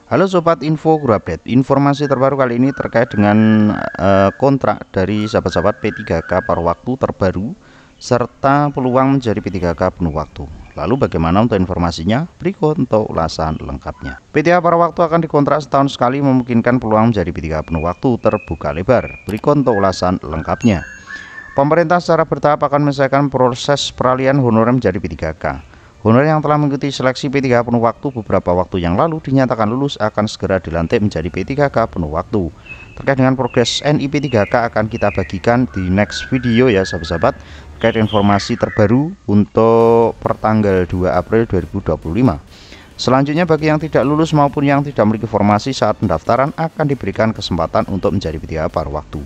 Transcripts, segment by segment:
Halo Sobat Info Guru Update. Informasi terbaru kali ini terkait dengan kontrak dari sahabat-sahabat P3K paruh waktu terbaru serta peluang menjadi P3K penuh waktu. Lalu bagaimana untuk informasinya? Berikut untuk ulasan lengkapnya. P3K paruh waktu akan dikontrak setahun sekali, memungkinkan peluang menjadi P3K penuh waktu terbuka lebar. Berikut untuk ulasan lengkapnya. Pemerintah secara bertahap akan menyelesaikan proses peralihan honorer menjadi P3K. Honorer yang telah mengikuti seleksi P3K penuh waktu beberapa waktu yang lalu dinyatakan lulus akan segera dilantik menjadi P3K penuh waktu. Terkait dengan progres NI P3K akan kita bagikan di next video ya sahabat-sahabat, terkait informasi terbaru untuk pertanggal 2 April 2025. Selanjutnya bagi yang tidak lulus maupun yang tidak memiliki formasi saat pendaftaran akan diberikan kesempatan untuk menjadi P3K paruh waktu.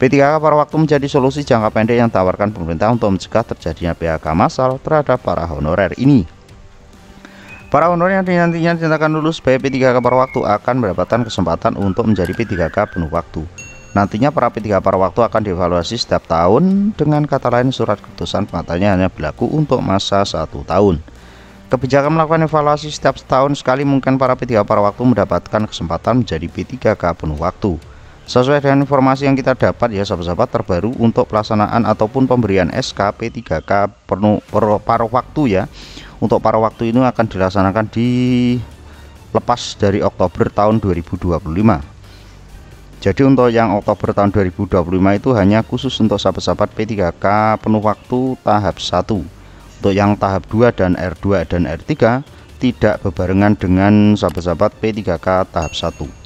P3K paruh waktu menjadi solusi jangka pendek yang ditawarkan pemerintah untuk mencegah terjadinya PHK massal terhadap para honorer ini. Para honorer yang nantinya dinyatakan lulus sebagai P3K paruh waktu akan mendapatkan kesempatan untuk menjadi P3K penuh waktu. Nantinya para P3K paruh waktu akan dievaluasi setiap tahun, dengan kata lain surat keputusan pengangkatannya hanya berlaku untuk masa 1 tahun. Kebijakan melakukan evaluasi setiap tahun sekali mungkin para P3K paruh waktu mendapatkan kesempatan menjadi P3K penuh waktu. Sesuai dengan informasi yang kita dapat ya sahabat-sahabat terbaru untuk pelaksanaan ataupun pemberian SK P3K paruh waktu ya. Untuk paruh waktu ini akan dilaksanakan di lepas dari Oktober tahun 2025. Jadi untuk yang Oktober tahun 2025 itu hanya khusus untuk sahabat-sahabat P3K penuh waktu tahap 1. Untuk yang tahap 2 dan R2 dan R3 tidak berbarengan dengan sahabat-sahabat P3K tahap 1.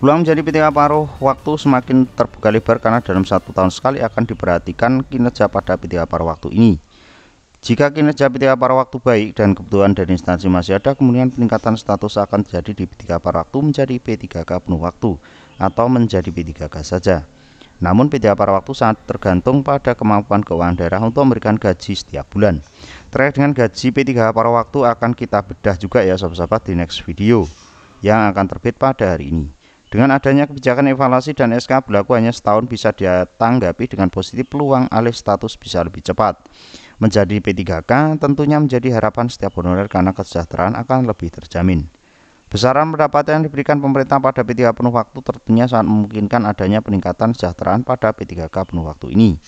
Peluang menjadi P3K paruh waktu semakin terbuka lebar karena dalam 1 tahun sekali akan diperhatikan kinerja pada P3K paruh waktu ini. Jika kinerja P3K paruh waktu baik dan kebutuhan dari instansi masih ada, kemudian peningkatan status akan terjadi di P3K paruh waktu menjadi P3K penuh waktu atau menjadi P3K saja. Namun P3K paruh waktu sangat tergantung pada kemampuan keuangan daerah untuk memberikan gaji setiap bulan. Terkait dengan gaji P3K paruh waktu akan kita bedah juga ya sahabat-sahabat di next video yang akan terbit pada hari ini. Dengan adanya kebijakan evaluasi dan SK berlaku hanya setahun, bisa ditanggapi dengan positif peluang alih status bisa lebih cepat menjadi P3K tentunya menjadi harapan setiap honorer karena kesejahteraan akan lebih terjamin. Besaran pendapatan yang diberikan pemerintah pada P3K penuh waktu tentunya sangat memungkinkan adanya peningkatan kesejahteraan pada P3K penuh waktu ini.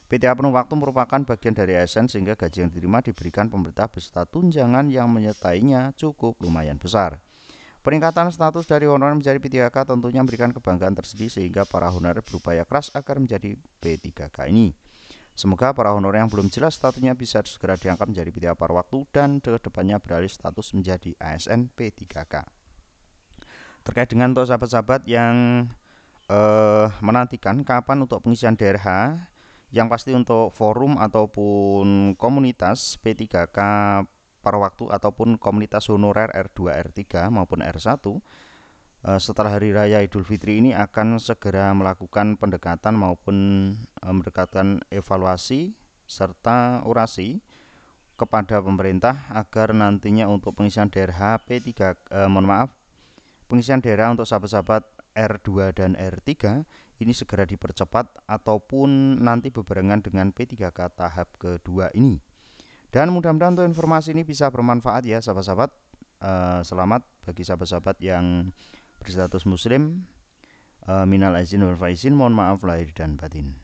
P3K penuh waktu merupakan bagian dari ASN sehingga gaji yang diterima diberikan pemerintah beserta tunjangan yang menyertainya cukup lumayan besar. Peningkatan status dari honorer menjadi P3K tentunya memberikan kebanggaan tersendiri sehingga para honorer berupaya keras agar menjadi P3K ini. Semoga para honorer yang belum jelas statusnya bisa segera diangkat menjadi P3K paruh waktu dan kedepannya beralih status menjadi ASN P3K. Terkait dengan untuk sahabat-sahabat yang menantikan kapan untuk pengisian DRH, yang pasti untuk forum ataupun komunitas P3K paruh waktu ataupun komunitas honorer R2, R3 maupun R1 setelah Hari Raya Idul Fitri ini akan segera melakukan pendekatan maupun mendekatkan evaluasi serta orasi kepada pemerintah agar nantinya untuk pengisian DRH pengisian DRH untuk sahabat-sahabat R2 dan R3 ini segera dipercepat ataupun nanti berbarengan dengan P3K tahap kedua ini. Dan mudah-mudahan untuk informasi ini bisa bermanfaat ya sahabat-sahabat. Selamat bagi sahabat-sahabat yang berstatus muslim. Minal aizin wal faizin, mohon maaf lahir dan batin.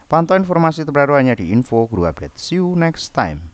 Pantau informasi terbaru hanya di Info Guru Update. See you next time.